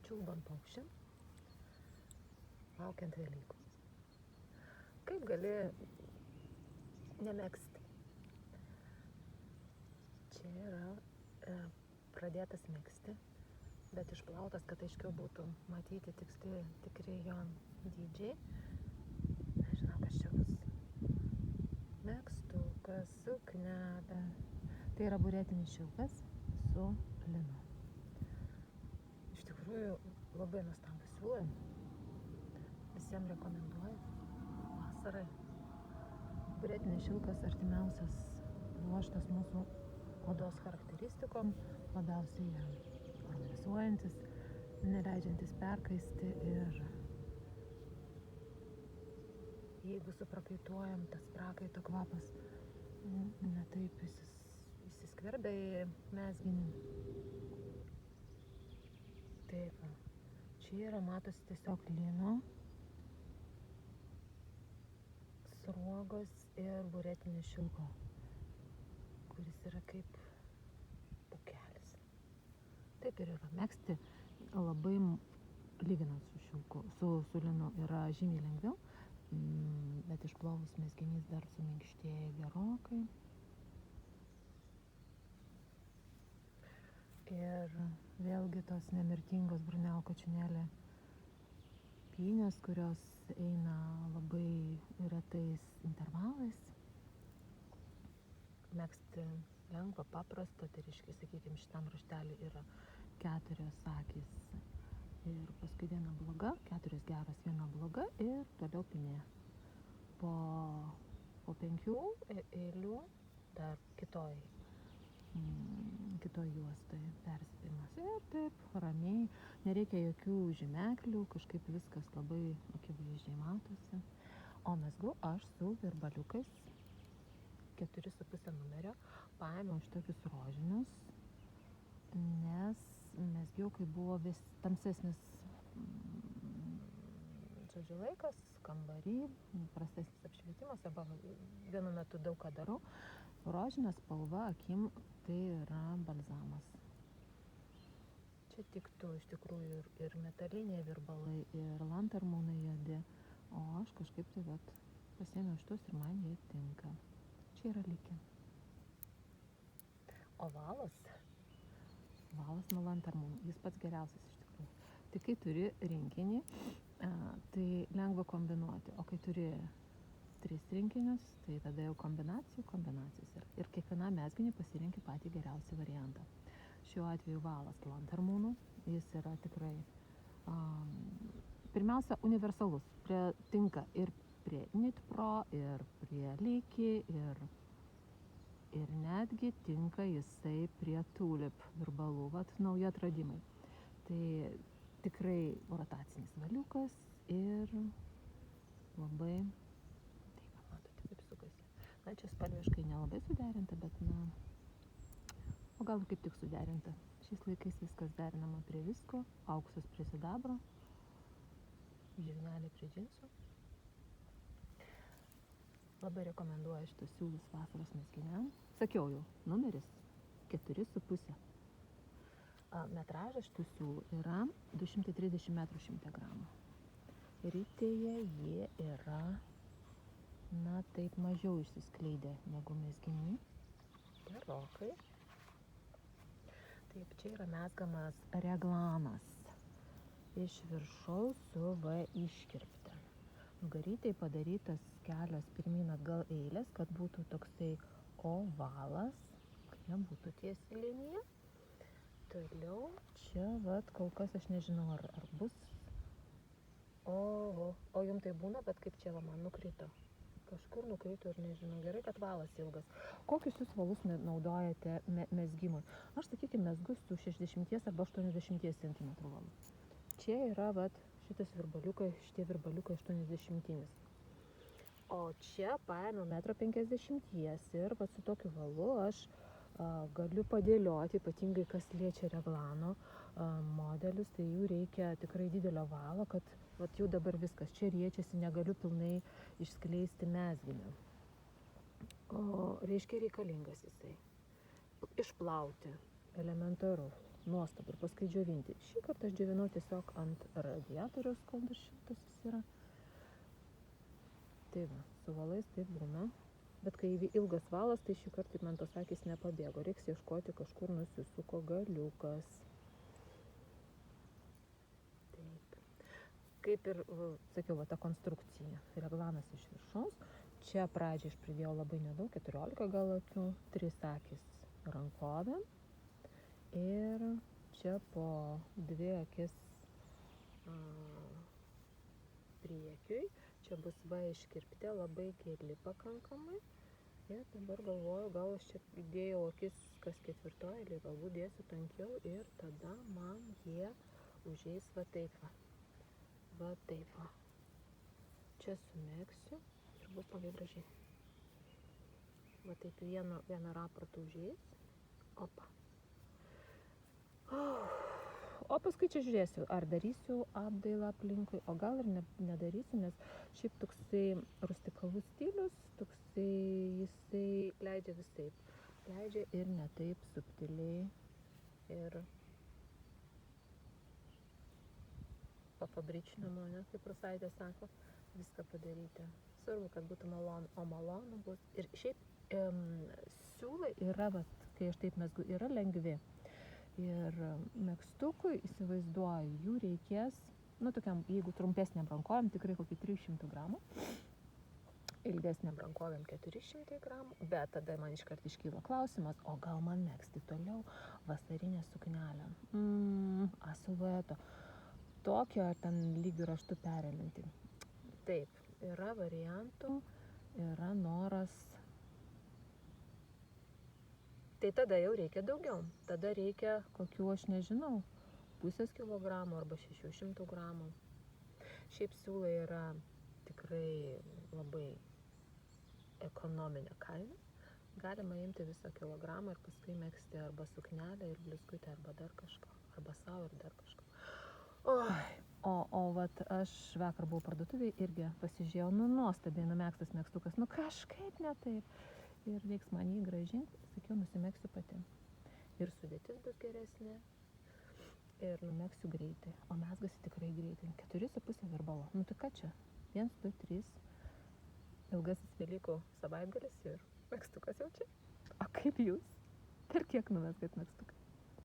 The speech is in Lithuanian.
čiulbant paukščiam, laukiant Velykų. Kaip gali nemegzti? Čia yra pradėtas megzti, bet išplautas, kad aiškiau būtų matyti tikri jo dydžiai. Nežinau, kas čia bus. Megztukas, suknelė. Tai yra buretinis šilkas su linu. Iš tikrųjų labai nuostabus siūlai. Visiems rekomenduoju. Vasarai. Buretinis šilkas artimiausias pluoštas mūsų odos charakteristikom, labiausiai harmonizuojantis, neleidžiantis perkaisti ir jeigu suprakaituojam, tas prakaito kvapas netaip įsiskverbia į mezginį. Taip, čia yra matosi tiesiog lino, sruogos ir buretinis šilko, kuris yra kaip pukelis. Taip ir yra. Megzti labai, lyginant su šilku, su linu, yra žymiai lengviau, bet išplovus mezginys dar suminkštėja gerokai. Ir vėlgi tos nemirtingos Brunello Cucinelli pynės, kurios eina labai retais intervalais. Megzti lengva, paprasta, tai reiškia, sakykime, šitam raštelį yra 4 akys ir paskui viena bloga, 4 geros, viena bloga ir toliau pynė. Po 5 eilių dar kitoj juostoje persipymas. Ir taip ramiai, nereikia jokių žymeklių, kažkaip viskas labai akivaizdžiai matosi. O mezgu aš su virbaliukais 4,5 numerio paėmiau šitokius rožinius, nes mezgiau, kai buvo vis tamsesnis laikas, kambarį, prastesnis apšvietimas, arba vienu metu daug ką darau. Rožinė spalva akim tai yra balzamas. Čia tiktų iš tikrųjų ir metaliniai virbalai, ir lantarmonai juodi, o aš kažkaip tai pasiėmiau šitus ir man jie tinka. Čia yra likę. O valas nuo lantarmonų, jis pats geriausias iš tikrųjų. Tai kai turi rinkinį, tai lengva kombinuoti, o kai turi 3 rinkinius, tai tada jau kombinacijos yra. Ir kiekviena mezginį pasirinki patį geriausią variantą. Šiuo atveju valas lantarmonų, jis yra tikrai pirmiausia universalus, tinka ir prie Knit Pro, ir prie Lyki, ir netgi tinka jisai prie Tulip virbalų, nauji atradimai. Tai tikrai rotacinis valiukas ir labai, taip, matote, kaip sukasi. Na, čia spalviškai nelabai suderinta, bet o gal kaip tik suderinta. Šiais laikais viskas derinama prie visko, auksas prie sidabro, žirnelė prie džinsų. Labai rekomenduoju šitus siūlus vasaros mezginiam. Sakiau jau, numeris 4,5. Metražas šitų siūlų yra 230 metrų 100 gramų. Ritėje jie yra, taip mažiau išsiskleidę negu mezginiai. Gerokai. Taip, čia yra mezgamas reglanas iš viršaus su V iškirpte. Nugarytėj padarytas kelios pirmyn atgal eilės, kad būtų toksai ovalas, kad nebūtų tiesi linija. Toliau čia, kol kas aš nežinau, ar bus. O jum tai būna, bet kaip čia man nukrito. Kažkur nukrito ir nežinau. Gerai, kad valas ilgas. Kokius jūs valus naudojate mezgimui? Aš, sakykime, mezgu su 60 arba 80 cm valu. Čia yra, šitie virbaliukai 80. O čia paėmiau 1,50 m ir su tokiu valu aš galiu padėlioti, ypatingai kas liečia reglano modelius, tai jų reikia tikrai didelio valo, kad jau dabar viskas čia riečiasi, negaliu pilnai išskleisti mezginio. O reiškia reikalingas jisai. Išplauti, elementaru. nuostabu. Ir paskui džiovinti. Šį kartą aš džiovinau tiesiog ant radiatoriaus, kol dar šiltas jis yra. Tai va, su valais taip būna. Bet kai ilgas valas, tai šį kartą man tos akys nepabėgo. Reiks ieškoti, kažkur nusisuko galiukas. Taip. Kaip ir, sakiau, va, ta konstrukcija. Reglanas iš viršaus. Čia pradžiai aš pridėjau labai nedaug, 14 gal akių, 3 akis rankovėm. Ir čia po 2 akis priekiui. Čia bus va iškirptė, labai gili pakankamai. Ir dabar galvoju, gal aš čia įdėjau akis kas 4 eilė, galbūt dėsiu tankiau ir tada man jie užeis va taip va. Va taip va. Čia sumegsiu ir bus labai gražiai. Va taip vieną raportą užeis. Opa. O paskui čia žiūrėsiu, ar darysiu apdailą aplinkui, o gal ir nedarysiu, nes šiaip toksai rustikalus stilius, toksai jisai leidžia visaip. Leidžia ir ne taip subtiliai ir pafabričinamo, ne, kaip Rusaitė sako, viską padaryti. Svarbu, kad būtų malonu, o malonu bus. Ir šiaip siūlai yra, vat, kai aš taip mezgu, yra lengvi. Ir megztukui, įsivaizduoju, jų reikės, nu tokiam, jeigu trumpesniam rankovėm, tikrai kokį 300 gramų, ilgesniam rankovėm 400 gramų, bet tada man iškart iškyla klausimas, o gal man megzti toliau vasarinę suknelę, silueto, tokio ar ten lygių raštų perėlinti. Taip, yra variantų, yra noras. Tai tada jau reikia daugiau. Tada reikia kokių, aš nežinau, 0,5 kilogramo arba 600 gramų. Šiaip siūlai yra tikrai labai ekonominė kaina. Galima imti visą kilogramą ir paskui megzti arba suknelę ir blizgutę arba dar kažką. Arba savo ir dar kažką. O vat aš vakar buvau parduotuvėje irgi pasižiūrėjau, nuostabiai numegztas megztukas, kažkaip ne taip. Ir reiks man jį grąžinti, sakiau, nusimegsiu pati. Ir sudėtis bus geresnė, ir numegsiu greitai, o mezgasi tikrai greitai. 4,5 virbalo. Tai ką čia? 1, 2, 3. Ilgasis Velykų savaitgalis ir megztukas jau čia. O kaip jūs? Per kiek numezgat megztuką?